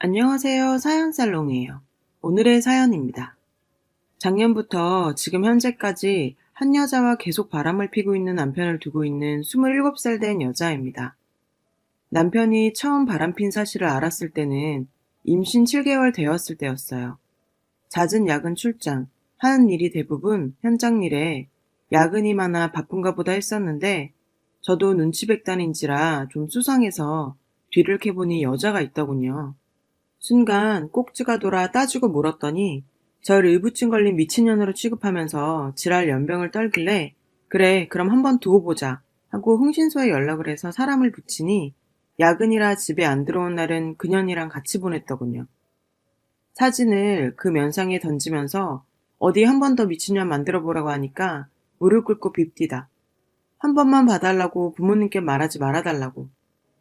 안녕하세요. 사연살롱이에요. 오늘의 사연입니다. 작년부터 지금 현재까지 한 여자와 계속 바람을 피고 있는 남편을 두고 있는 27살 된 여자입니다. 남편이 처음 바람핀 사실을 알았을 때는 임신 7개월 되었을 때였어요. 잦은 야근 출장, 하는 일이 대부분 현장 일에 야근이 많아 바쁜가 보다 했었는데 저도 눈치백단인지라 좀 수상해서 뒤를 캐보니 여자가 있더군요. 순간 꼭지가 돌아 따지고 물었더니 절 의부증 걸린 미친년으로 취급하면서 지랄 연병을 떨길래 그래 그럼 한번 두고 보자 하고 흥신소에 연락을 해서 사람을 붙이니 야근이라 집에 안 들어온 날은 그년이랑 같이 보냈더군요. 사진을 그 면상에 던지면서 어디 한 번 더 미친년 만들어 보라고 하니까 무릎 꿇고 빕디다. 한 번만 봐달라고 부모님께 말하지 말아달라고.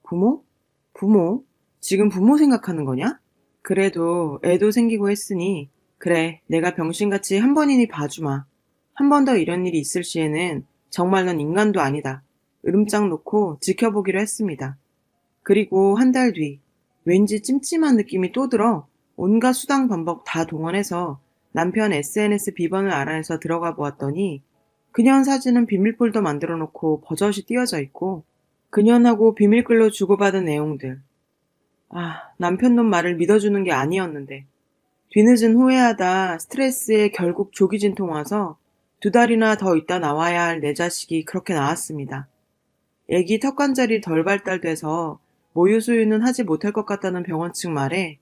부모? 부모? 지금 부모 생각하는 거냐? 그래도 애도 생기고 했으니 그래 내가 병신같이 한 번이니 봐주마. 한 번 더 이런 일이 있을 시에는 정말 넌 인간도 아니다. 으름장 놓고 지켜보기로 했습니다. 그리고 한 달 뒤 왠지 찜찜한 느낌이 또 들어 온갖 수당 방법 다 동원해서 남편 SNS 비번을 알아내서 들어가 보았더니 그년 사진은 비밀폴더 만들어 놓고 버젓이 띄어져 있고 그년하고 비밀글로 주고받은 내용들. 남편 놈 말을 믿어주는 게 아니었는데. 뒤늦은 후회하다 스트레스에 결국 조기진통 와서 2달이나 더 있다 나와야 할 내 자식이 그렇게 나왔습니다. 애기 턱관절이 덜 발달돼서 모유수유는 하지 못할 것 같다는 병원 측 말에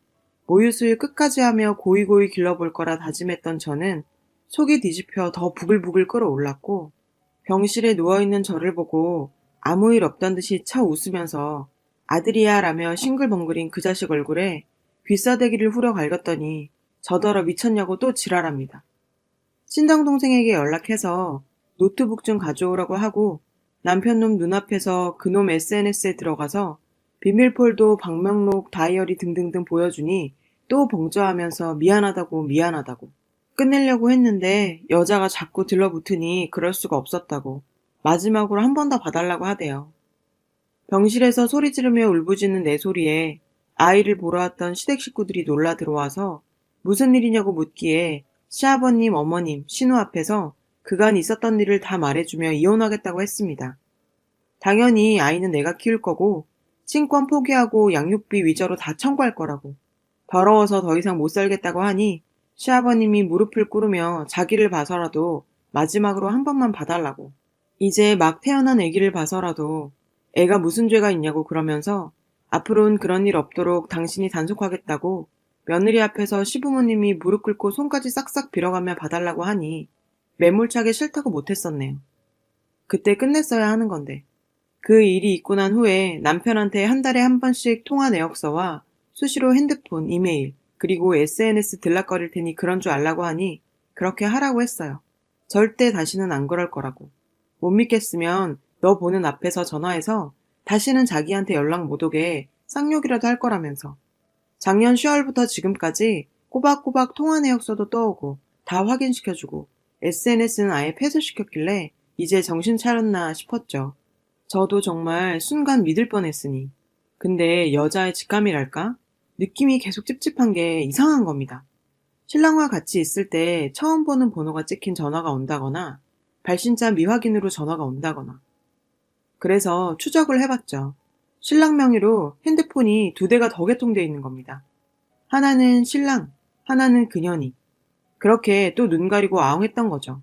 모유수유 끝까지 하며 고이고이 길러볼 거라 다짐했던 저는 속이 뒤집혀 더 부글부글 끓어올랐고 병실에 누워있는 저를 보고 아무 일 없던 듯이 차 웃으면서 아들이야 라며 싱글벙글인 그 자식 얼굴에 귀싸대기를 후려 갈겼더니 저더러 미쳤냐고 또 지랄합니다. 친정동생에게 연락해서 노트북 좀 가져오라고 하고 남편놈 눈앞에서 그놈 SNS에 들어가서 비밀폴더, 방명록, 다이어리 등등등 보여주니 또 봉조하면서 미안하다고 끝내려고 했는데 여자가 자꾸 들러붙으니 그럴 수가 없었다고 마지막으로 한 번 더 봐달라고 하대요. 병실에서 소리 지르며 울부짖는 내 소리에 아이를 보러 왔던 시댁 식구들이 놀라 들어와서 무슨 일이냐고 묻기에 시아버님, 어머님, 신우 앞에서 그간 있었던 일을 다 말해주며 이혼하겠다고 했습니다. 당연히 아이는 내가 키울 거고 친권 포기하고 양육비 위자료 다 청구할 거라고. 더러워서 더 이상 못 살겠다고 하니 시아버님이 무릎을 꿇으며 자기를 봐서라도 마지막으로 한 번만 봐달라고. 이제 막 태어난 아기를 봐서라도 애가 무슨 죄가 있냐고 그러면서 앞으로는 그런 일 없도록 당신이 단속하겠다고 며느리 앞에서 시부모님이 무릎 꿇고 손까지 싹싹 빌어가며 봐달라고 하니 매몰차게 싫다고 못했었네요. 그때 끝냈어야 하는 건데. 그 일이 있고 난 후에 남편한테 한 달에 한 번씩 통화 내역서와 수시로 핸드폰, 이메일, 그리고 SNS 들락거릴 테니 그런 줄 알라고 하니 그렇게 하라고 했어요. 절대 다시는 안 그럴 거라고. 못 믿겠으면 너 보는 앞에서 전화해서 다시는 자기한테 연락 못 오게 쌍욕이라도 할 거라면서. 작년 10월부터 지금까지 꼬박꼬박 통화 내역서도 떠오고 다 확인시켜주고 SNS는 아예 폐쇄시켰길래 이제 정신 차렸나 싶었죠. 저도 정말 순간 믿을 뻔했으니. 근데 여자의 직감이랄까? 느낌이 계속 찝찝한 게 이상한 겁니다. 신랑과 같이 있을 때 처음 보는 번호가 찍힌 전화가 온다거나 발신자 미확인으로 전화가 온다거나. 그래서 추적을 해봤죠. 신랑 명의로 핸드폰이 2대가 더 개통되어 있는 겁니다. 하나는 신랑, 하나는 그년이. 그렇게 또 눈 가리고 아웅했던 거죠.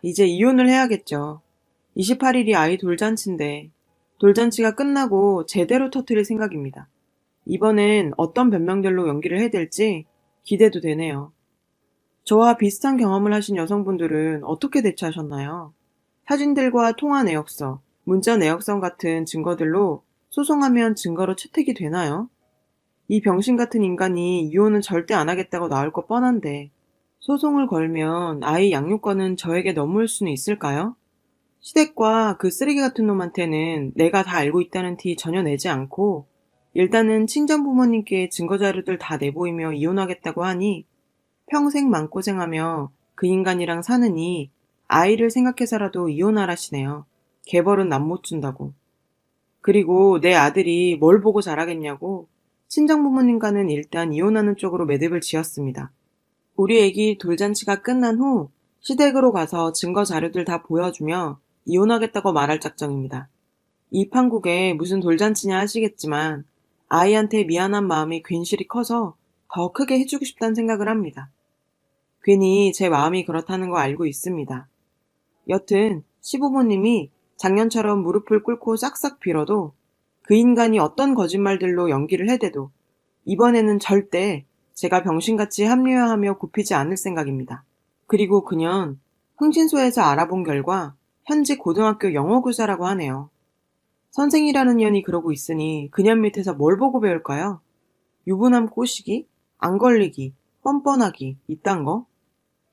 이제 이혼을 해야겠죠. 28일이 아이 돌잔치인데 돌잔치가 끝나고 제대로 터뜨릴 생각입니다. 이번엔 어떤 변명들로 연기를 해야 될지 기대도 되네요. 저와 비슷한 경험을 하신 여성분들은 어떻게 대처하셨나요? 사진들과 통화 내역서, 문자 내역성 같은 증거들로 소송하면 증거로 채택이 되나요? 이 병신 같은 인간이 이혼은 절대 안 하겠다고 나올 거 뻔한데 소송을 걸면 아이 양육권은 저에게 넘을 수는 있을까요? 시댁과 그 쓰레기 같은 놈한테는 내가 다 알고 있다는 티 전혀 내지 않고 일단은 친정 부모님께 증거자료들 다 내보이며 이혼하겠다고 하니 평생 마음고생하며 그 인간이랑 사느니 아이를 생각해서라도 이혼하라시네요. 개벌은 남 못 준다고. 그리고 내 아들이 뭘 보고 자라겠냐고 친정부모님과는 일단 이혼하는 쪽으로 매듭을 지었습니다. 우리 애기 돌잔치가 끝난 후 시댁으로 가서 증거 자료들 다 보여주며 이혼하겠다고 말할 작정입니다. 이 판국에 무슨 돌잔치냐 하시겠지만 아이한테 미안한 마음이 괜시리 커서 더 크게 해주고 싶다는 생각을 합니다. 괜히 제 마음이 그렇다는 거 알고 있습니다. 여튼 시부모님이 작년처럼 무릎을 꿇고 싹싹 빌어도 그 인간이 어떤 거짓말들로 연기를 해대도 이번에는 절대 제가 병신같이 합리화하며 굽히지 않을 생각입니다. 그리고 그년 흥신소에서 알아본 결과 현직 고등학교 영어교사라고 하네요. 선생이라는 년이 그러고 있으니 그년 밑에서 뭘 보고 배울까요? 유부남 꼬시기, 안 걸리기, 뻔뻔하기, 이딴 거?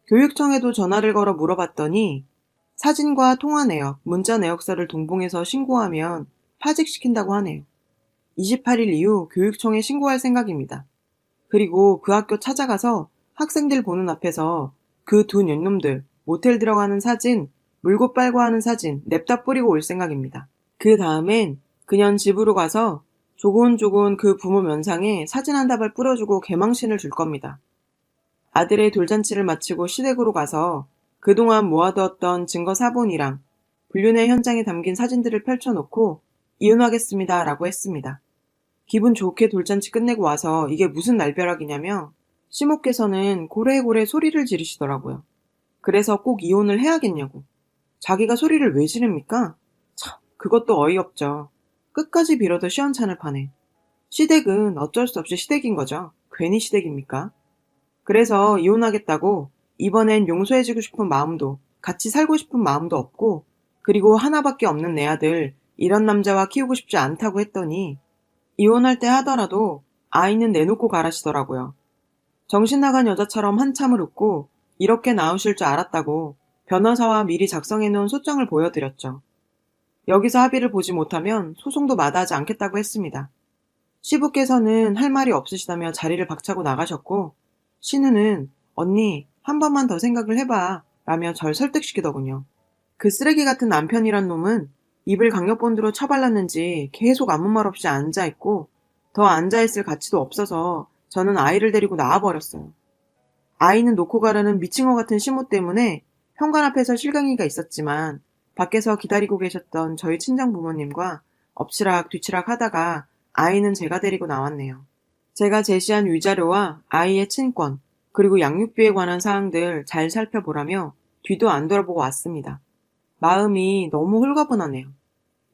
교육청에도 전화를 걸어 물어봤더니 사진과 통화 내역, 문자 내역서를 동봉해서 신고하면 파직시킨다고 하네요. 28일 이후 교육청에 신고할 생각입니다. 그리고 그 학교 찾아가서 학생들 보는 앞에서 그 두 년놈들 모텔 들어가는 사진, 물고 빨고 하는 사진 냅다 뿌리고 올 생각입니다. 그 다음엔 그년 집으로 가서 조곤조곤 그 부모 면상에 사진 한 다발 뿌려주고 개망신을 줄 겁니다. 아들의 돌잔치를 마치고 시댁으로 가서 그동안 모아두었던 증거 사본이랑 불륜의 현장에 담긴 사진들을 펼쳐놓고 이혼하겠습니다 라고 했습니다. 기분 좋게 돌잔치 끝내고 와서 이게 무슨 날벼락이냐며 시모께서는 고래고래 소리를 지르시더라고요. 그래서 꼭 이혼을 해야겠냐고. 자기가 소리를 왜 지릅니까? 참, 그것도 어이없죠. 끝까지 빌어도 시원찮을 판에. 시댁은 어쩔 수 없이 시댁인 거죠. 괜히 시댁입니까? 그래서 이혼하겠다고 이번엔 용서해주고 싶은 마음도 같이 살고 싶은 마음도 없고 그리고 하나밖에 없는 내 아들 이런 남자와 키우고 싶지 않다고 했더니 이혼할 때 하더라도 아이는 내놓고 가라시더라고요. 정신 나간 여자처럼 한참을 웃고 이렇게 나오실 줄 알았다고 변호사와 미리 작성해놓은 소장을 보여드렸죠. 여기서 합의를 보지 못하면 소송도 마다하지 않겠다고 했습니다. 시부께서는 할 말이 없으시다며 자리를 박차고 나가셨고 신우는 언니 한 번만 더 생각을 해봐 라며 절 설득시키더군요. 그 쓰레기 같은 남편이란 놈은 입을 강력본드로 쳐발랐는지 계속 아무 말 없이 앉아있고 더 앉아있을 가치도 없어서 저는 아이를 데리고 나와버렸어요. 아이는 놓고 가라는 미친 것 같은 시모 때문에 현관 앞에서 실강이가 있었지만 밖에서 기다리고 계셨던 저희 친정부모님과 엎치락 뒤치락 하다가 아이는 제가 데리고 나왔네요. 제가 제시한 위자료와 아이의 친권 그리고 양육비에 관한 사항들 잘 살펴보라며 뒤도 안 돌아보고 왔습니다. 마음이 너무 홀가분하네요.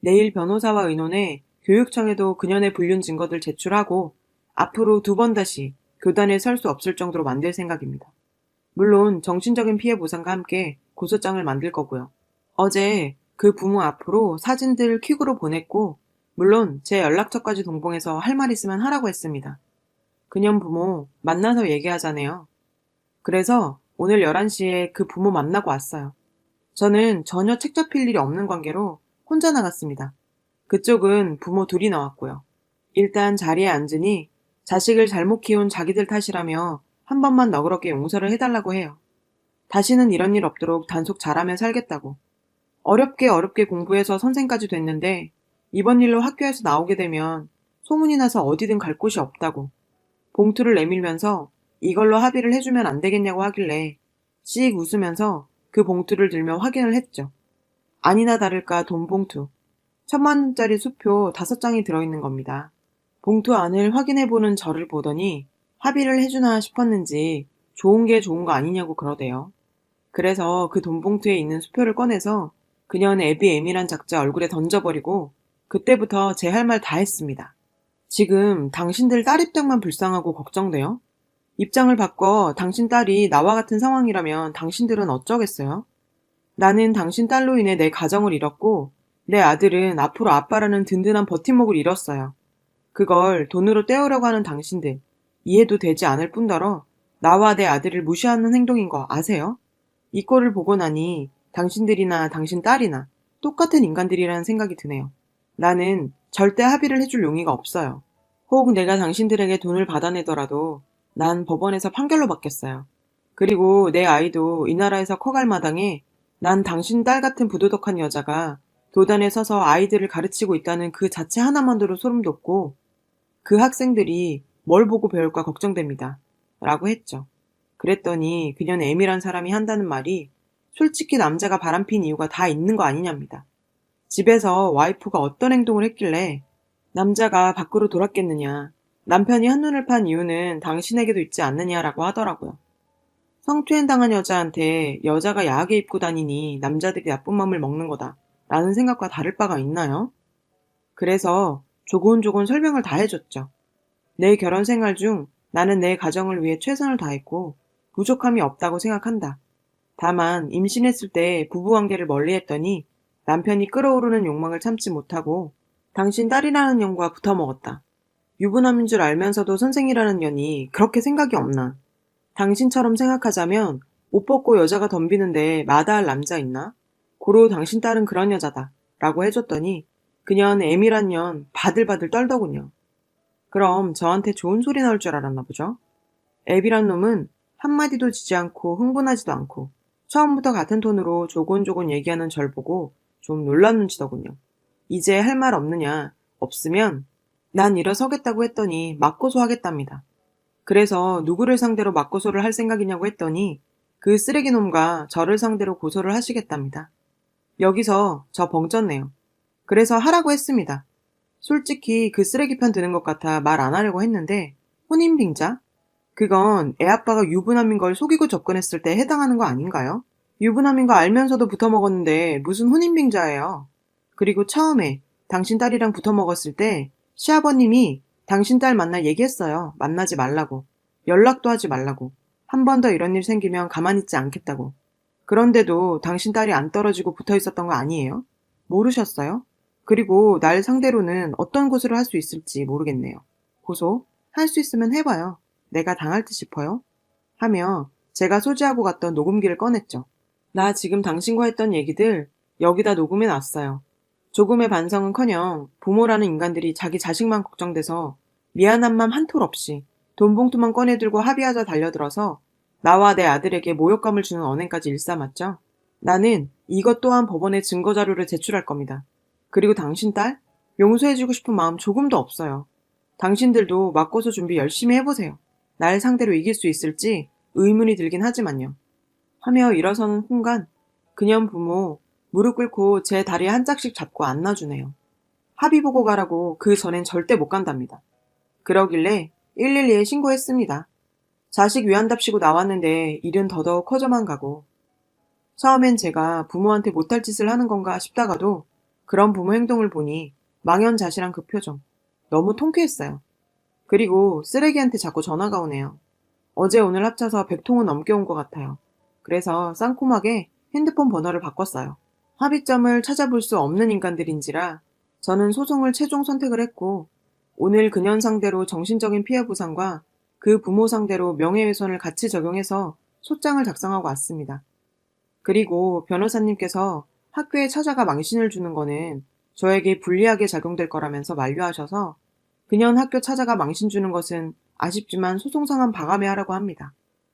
내일 변호사와 의논해 교육청에도 그년의 불륜 증거들 제출하고 앞으로 2번 다시 교단에 설 수 없을 정도로 만들 생각입니다. 물론 정신적인 피해 보상과 함께 고소장을 만들 거고요. 어제 그 부모 앞으로 사진들 퀵으로 보냈고 물론 제 연락처까지 동봉해서 할 말 있으면 하라고 했습니다. 그년 부모 만나서 얘기하자네요. 그래서 오늘 11시에 그 부모 만나고 왔어요. 저는 전혀 책 잡힐 일이 없는 관계로 혼자 나갔습니다. 그쪽은 부모 둘이 나왔고요. 일단 자리에 앉으니 자식을 잘못 키운 자기들 탓이라며 한 번만 너그럽게 용서를 해달라고 해요. 다시는 이런 일 없도록 단속 잘하며 살겠다고. 어렵게 공부해서 선생까지 됐는데 이번 일로 학교에서 나오게 되면 소문이 나서 어디든 갈 곳이 없다고. 봉투를 내밀면서 이걸로 합의를 해주면 안 되겠냐고 하길래 씩 웃으면서 그 봉투를 들며 확인을 했죠. 아니나 다를까 돈 봉투. 1,000만 원짜리 수표 5장이 들어있는 겁니다. 봉투 안을 확인해보는 저를 보더니 합의를 해주나 싶었는지 좋은 게 좋은 거 아니냐고 그러대요. 그래서 그 돈 봉투에 있는 수표를 꺼내서 그년 애비애밀한 작자 얼굴에 던져버리고 그때부터 제 할 말 다 했습니다. 지금 당신들 딸 입장만 불쌍하고 걱정돼요? 입장을 바꿔 당신 딸이 나와 같은 상황이라면 당신들은 어쩌겠어요? 나는 당신 딸로 인해 내 가정을 잃었고 내 아들은 앞으로 아빠라는 든든한 버팀목을 잃었어요. 그걸 돈으로 때우려고 하는 당신들 이해도 되지 않을 뿐더러 나와 내 아들을 무시하는 행동인 거 아세요? 이 꼴을 보고 나니 당신들이나 당신 딸이나 똑같은 인간들이라는 생각이 드네요. 나는 절대 합의를 해줄 용의가 없어요. 혹 내가 당신들에게 돈을 받아내더라도 난 법원에서 판결로 받겠어요. 그리고 내 아이도 이 나라에서 커갈 마당에 난 당신 딸 같은 부도덕한 여자가 도단에 서서 아이들을 가르치고 있다는 그 자체 하나만으로 소름 돋고 그 학생들이 뭘 보고 배울까 걱정됩니다. 라고 했죠. 그랬더니 그녀는 M이란 사람이 한다는 말이 솔직히 남자가 바람핀 이유가 다 있는 거 아니냐입니다. 집에서 와이프가 어떤 행동을 했길래 남자가 밖으로 돌았겠느냐. 남편이 한눈을 판 이유는 당신에게도 있지 않느냐라고 하더라고요. 성추행 당한 여자한테 여자가 야하게 입고 다니니 남자들이 나쁜 맘을 먹는 거다. 라는 생각과 다를 바가 있나요? 그래서 조곤조곤 설명을 다 해줬죠. 내 결혼 생활 중 나는 내 가정을 위해 최선을 다했고 부족함이 없다고 생각한다. 다만 임신했을 때 부부관계를 멀리했더니 남편이 끓어오르는 욕망을 참지 못하고 당신 딸이라는 년과 붙어먹었다. 유부남인 줄 알면서도 선생이라는 년이 그렇게 생각이 없나. 당신처럼 생각하자면 옷 벗고 여자가 덤비는데 마다할 남자 있나? 고로 당신 딸은 그런 여자다. 라고 해줬더니 그년 M이란 년 바들바들 떨더군요. 그럼 저한테 좋은 소리 나올 줄 알았나 보죠? 앱이란 놈은 한마디도 지지 않고 흥분하지도 않고 처음부터 같은 톤으로 조곤조곤 얘기하는 절 보고 좀 놀란 눈치더군요. 이제 할 말 없느냐? 없으면 난 일어서겠다고 했더니 맞고소하겠답니다. 그래서 누구를 상대로 맞고소를 할 생각이냐고 했더니 그 쓰레기놈과 저를 상대로 고소를 하시겠답니다. 여기서 저 벙쪘네요. 그래서 하라고 했습니다. 솔직히 그 쓰레기 편 드는 것 같아 말 안 하려고 했는데 혼인빙자? 그건 애아빠가 유부남인 걸 속이고 접근했을 때 해당하는 거 아닌가요? 유부남인 거 알면서도 붙어먹었는데 무슨 혼인빙자예요. 그리고 처음에 당신 딸이랑 붙어먹었을 때 시아버님이 당신 딸 만날 얘기했어요. 만나지 말라고. 연락도 하지 말라고. 한 번 더 이런 일 생기면 가만히 있지 않겠다고. 그런데도 당신 딸이 안 떨어지고 붙어 있었던 거 아니에요? 모르셨어요? 그리고 날 상대로는 어떤 고소를 할 수 있을지 모르겠네요. 고소? 할 수 있으면 해봐요. 내가 당할 듯 싶어요? 하며 제가 소지하고 갔던 녹음기를 꺼냈죠. 나 지금 당신과 했던 얘기들 여기다 녹음해 놨어요. 조금의 반성은커녕 부모라는 인간들이 자기 자식만 걱정돼서 미안한 맘 한 톨 없이 돈 봉투만 꺼내들고 합의하자 달려들어서 나와 내 아들에게 모욕감을 주는 언행까지 일삼았죠. 나는 이것 또한 법원에 증거자료를 제출할 겁니다. 그리고 당신 딸? 용서해주고 싶은 마음 조금도 없어요. 당신들도 맞고서 준비 열심히 해보세요. 날 상대로 이길 수 있을지 의문이 들긴 하지만요. 하며 일어서는 순간 그년 부모 무릎 꿇고 제 다리 한 짝씩 잡고 안아주네요. 합의 보고 가라고 그 전엔 절대 못 간답니다. 그러길래 112에 신고했습니다. 자식 위안답시고 나왔는데 일은 더더욱 커져만 가고 처음엔 제가 부모한테 못할 짓을 하는 건가 싶다가도 그런 부모 행동을 보니 망연자실한 그 표정 너무 통쾌했어요. 그리고 쓰레기한테 자꾸 전화가 오네요. 어제 오늘 합쳐서 100통은 넘게 온 것 같아요. 그래서 쌍콤하게 핸드폰 번호를 바꿨어요. 합의점을 찾아볼 수 없는 인간들인지라 저는 소송을 최종 선택을 했고 오늘 그년 상대로 정신적인 피해 보상과 그 부모 상대로 명예훼손을 같이 적용해서 소장을 작성하고 왔습니다. 그리고 변호사님께서 학교에 찾아가 망신을 주는 거는 저에게 불리하게 작용될 거라면서 만류하셔서 그년 학교 찾아가 망신 주는 것은 아쉽지만 소송상한 방함에 하라고 합니다.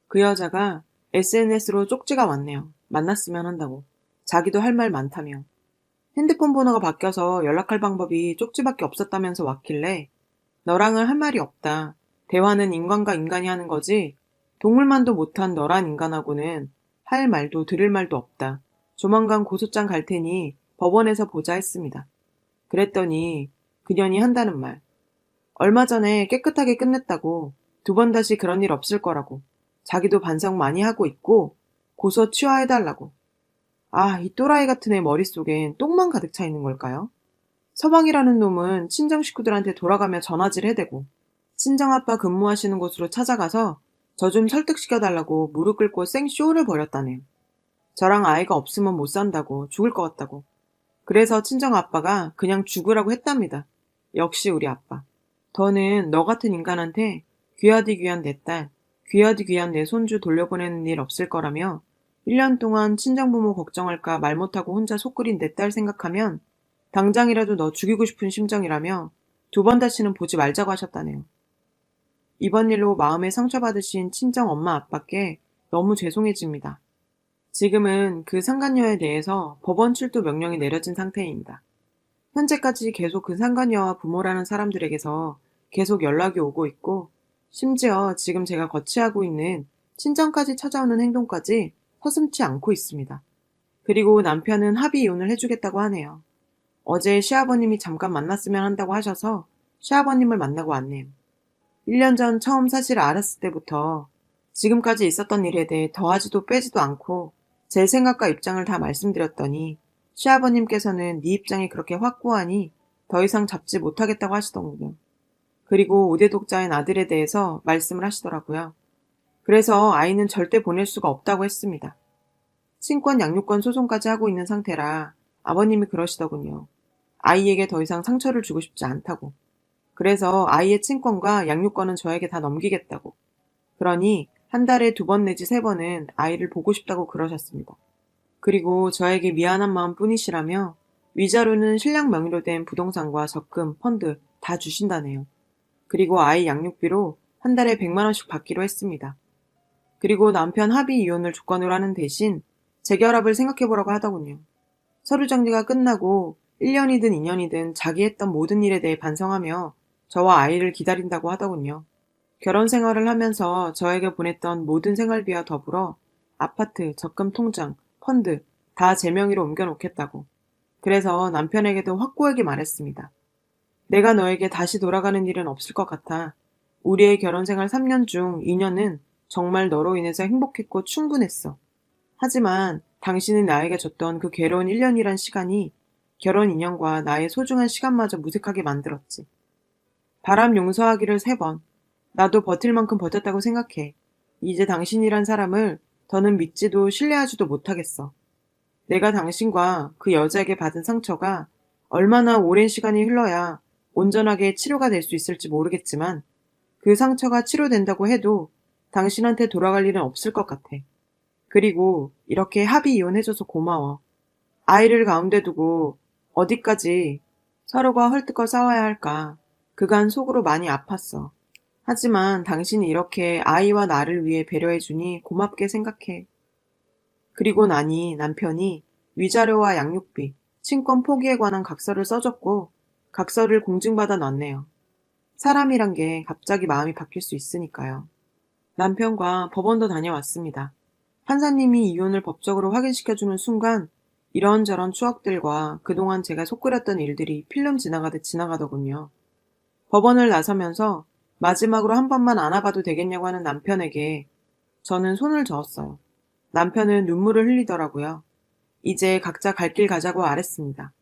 그 여자가 SNS로 쪽지가 왔네요. 만났으면 한다고. 자기도 할 말 많다며. 핸드폰 번호가 바뀌어서 연락할 방법이 쪽지밖에 없었다면서 왔길래 너랑은 할 말이 없다. 대화는 인간과 인간이 하는 거지 동물만도 못한 너란 인간하고는 할 말도 들을 말도 없다. 조만간 고소장 갈 테니 법원에서 보자 했습니다. 그랬더니 그년이 한다는 말. 얼마 전에 깨끗하게 끝냈다고 2번 다시 그런 일 없을 거라고 자기도 반성 많이 하고 있고 고소 취하해달라고. 아, 이 또라이 같은 애 머릿속엔 똥만 가득 차 있는 걸까요? 서방이라는 놈은 친정 식구들한테 돌아가며 전화질 해대고 친정아빠 근무하시는 곳으로 찾아가서 저 좀 설득시켜달라고 무릎 꿇고 생쇼를 벌였다네요. 저랑 아이가 없으면 못 산다고 죽을 것 같다고. 그래서 친정아빠가 그냥 죽으라고 했답니다. 역시 우리 아빠. 더는 너 같은 인간한테 귀하디 귀한 내 딸, 귀하디 귀한 내 손주 돌려보내는 일 없을 거라며 1년 동안 친정부모 걱정할까 말 못하고 혼자 속 끓인 내 딸 생각하면 당장이라도 너 죽이고 싶은 심정이라며 2번 다시는 보지 말자고 하셨다네요. 이번 일로 마음에 상처받으신 친정 엄마 아빠께 너무 죄송해집니다. 지금은 그 상간녀에 대해서 법원 출두 명령이 내려진 상태입니다. 현재까지 계속 그 상간녀와 부모라는 사람들에게서 계속 연락이 오고 있고, 심지어 지금 제가 거치하고 있는 친정까지 찾아오는 행동까지 서슴지 않고 있습니다. 그리고 남편은 합의 이혼을 해주겠다고 하네요. 어제 시아버님이 잠깐 만났으면 한다고 하셔서 시아버님을 만나고 왔네요. 1년 전 처음 사실을 알았을 때부터 지금까지 있었던 일에 대해 더하지도 빼지도 않고 제 생각과 입장을 다 말씀드렸더니 시아버님께서는 네 입장이 그렇게 확고하니 더 이상 잡지 못하겠다고 하시더군요. 그리고 우대독자인 아들에 대해서 말씀을 하시더라고요. 그래서 아이는 절대 보낼 수가 없다고 했습니다. 친권 양육권 소송까지 하고 있는 상태라 아버님이 그러시더군요. 아이에게 더 이상 상처를 주고 싶지 않다고. 그래서 아이의 친권과 양육권은 저에게 다 넘기겠다고. 그러니 한 달에 2번 내지 3번은 아이를 보고 싶다고 그러셨습니다. 그리고 저에게 미안한 마음 뿐이시라며 위자료는 신랑 명의로 된 부동산과 적금, 펀드 다 주신다네요. 그리고 아이 양육비로 한 달에 100만 원씩 받기로 했습니다. 그리고 남편 합의 이혼을 조건으로 하는 대신 재결합을 생각해보라고 하더군요. 서류 정리가 끝나고 1년이든 2년이든 자기 했던 모든 일에 대해 반성하며 저와 아이를 기다린다고 하더군요. 결혼 생활을 하면서 저에게 보냈던 모든 생활비와 더불어 아파트, 적금 통장, 펀드 다 제 명의로 옮겨놓겠다고. 그래서 남편에게도 확고하게 말했습니다. 내가 너에게 다시 돌아가는 일은 없을 것 같아. 우리의 결혼 생활 3년 중 2년은 정말 너로 인해서 행복했고 충분했어. 하지만 당신이 나에게 줬던 그 괴로운 1년이란 시간이 결혼 2년과 나의 소중한 시간마저 무색하게 만들었지. 바람 용서하기를 3번. 나도 버틸 만큼 버텼다고 생각해. 이제 당신이란 사람을 더는 믿지도 신뢰하지도 못하겠어. 내가 당신과 그 여자에게 받은 상처가 얼마나 오랜 시간이 흘러야 온전하게 치료가 될 수 있을지 모르겠지만 그 상처가 치료된다고 해도 당신한테 돌아갈 일은 없을 것 같아. 그리고 이렇게 합의 이혼해줘서 고마워. 아이를 가운데 두고 어디까지 서로가 헐뜯고 싸워야 할까. 그간 속으로 많이 아팠어. 하지만 당신이 이렇게 아이와 나를 위해 배려해주니 고맙게 생각해. 그리고 나니 남편이 위자료와 양육비, 친권 포기에 관한 각서를 써줬고 각서를 공증받아 놨네요. 사람이란 게 갑자기 마음이 바뀔 수 있으니까요. 남편과 법원도 다녀왔습니다. 판사님이 이혼을 법적으로 확인시켜주는 순간 이런저런 추억들과 그동안 제가 속끓였던 일들이 필름 지나가듯 지나가더군요. 법원을 나서면서 마지막으로 한 번만 안아봐도 되겠냐고 하는 남편에게 저는 손을 저었어요. 남편은 눈물을 흘리더라고요. 이제 각자 갈 길 가자고 아랬습니다.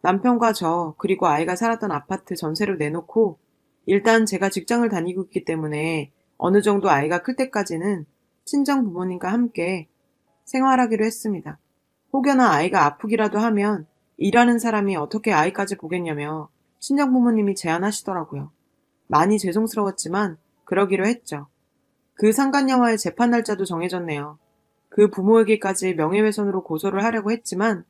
남편과 저 그리고 아이가 살았던 아파트 전세로 내놓고 일단 제가 직장을 다니고 있기 때문에 어느 정도 아이가 클 때까지는 친정 부모님과 함께 생활하기로 했습니다. 혹여나 아이가 아프기라도 하면 일하는 사람이 어떻게 아이까지 보겠냐며 친정 부모님이 제안하시더라고요. 많이 죄송스러웠지만 그러기로 했죠. 그 상간녀와의 재판 날짜도 정해졌네요. 그 부모에게까지 명예훼손으로 고소를 하려고 했지만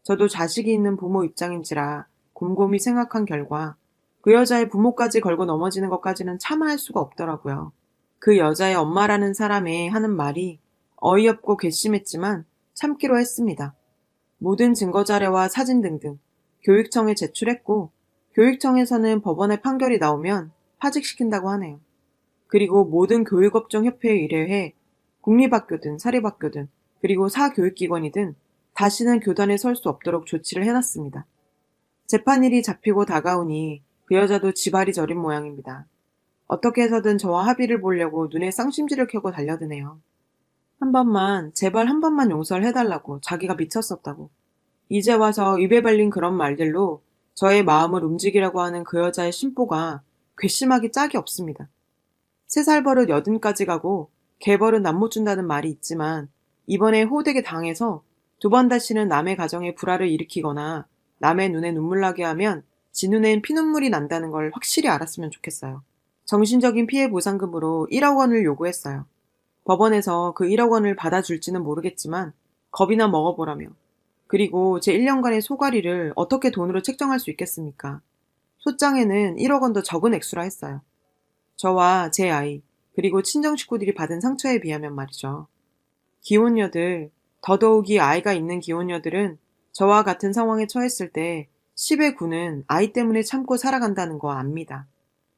저도 자식이 있는 부모 입장인지라 곰곰이 생각한 결과 그 여자의 부모까지 걸고 넘어지는 것까지는 참아 할 수가 없더라고요. 그 여자의 엄마라는 사람의 하는 말이 어이없고 괘씸했지만 참기로 했습니다. 모든 증거자료와 사진 등등 교육청에 제출했고 교육청에서는 법원의 판결이 나오면 파직시킨다고 하네요. 그리고 모든 교육업종 협회에 의뢰해 국립학교든 사립학교든 그리고 사교육기관이든 다시는 교단에 설 수 없도록 조치를 해놨습니다. 재판일이 잡히고 다가오니 그 여자도 지발이 저린 모양입니다. 어떻게 해서든 저와 합의를 보려고 눈에 쌍심지를 켜고 달려드네요. 한 번만, 제발 한 번만 용서를 해달라고 자기가 미쳤었다고. 이제 와서 입에 발린 그런 말들로 저의 마음을 움직이려고 하는 그 여자의 심보가 괘씸하기 짝이 없습니다. 3살 버릇 80까지 가고 개버릇 남 못 준다는 말이 있지만 이번에 호되게 당해서 2번 다시는 남의 가정에 불화를 일으키거나 남의 눈에 눈물 나게 하면 지 눈엔 피눈물이 난다는 걸 확실히 알았으면 좋겠어요. 정신적인 피해 보상금으로 1억 원을 요구했어요. 법원에서 그 1억 원을 받아줄지는 모르겠지만 겁이나 먹어보라며. 그리고 제 1년간의 소가리를 어떻게 돈으로 책정할 수 있겠습니까? 소장에는 1억 원도 적은 액수라 했어요. 저와 제 아이, 그리고 친정 식구들이 받은 상처에 비하면 말이죠. 기혼녀들, 더더욱이 아이가 있는 기혼녀들은 저와 같은 상황에 처했을 때 10의 9는 아이 때문에 참고 살아간다는 거 압니다.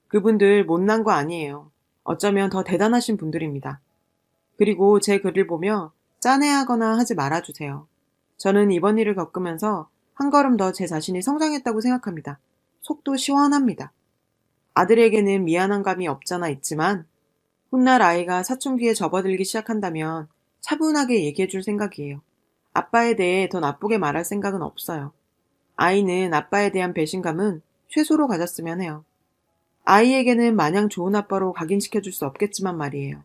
그분들 못난 거 아니에요. 어쩌면 더 대단하신 분들입니다. 그리고 제 글을 보며 짠해하거나 하지 말아주세요. 저는 이번 일을 겪으면서 한 걸음 더 제 자신이 성장했다고 생각합니다. 속도 시원합니다. 아들에게는 미안한 감이 없잖아 있지만 훗날 아이가 사춘기에 접어들기 시작한다면 차분하게 얘기해 줄 생각이에요. 아빠에 대해 더 나쁘게 말할 생각은 없어요. 아이는 아빠에 대한 배신감은 최소로 가졌으면 해요. 아이에게는 마냥 좋은 아빠로 각인시켜 줄 수 없겠지만 말이에요.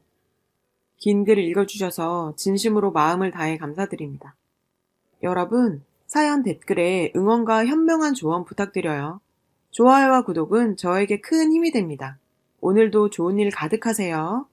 긴 글 읽어주셔서 진심으로 마음을 다해 감사드립니다. 여러분, 사연 댓글에 응원과 현명한 조언 부탁드려요. 좋아요와 구독은 저에게 큰 힘이 됩니다. 오늘도 좋은 일 가득하세요.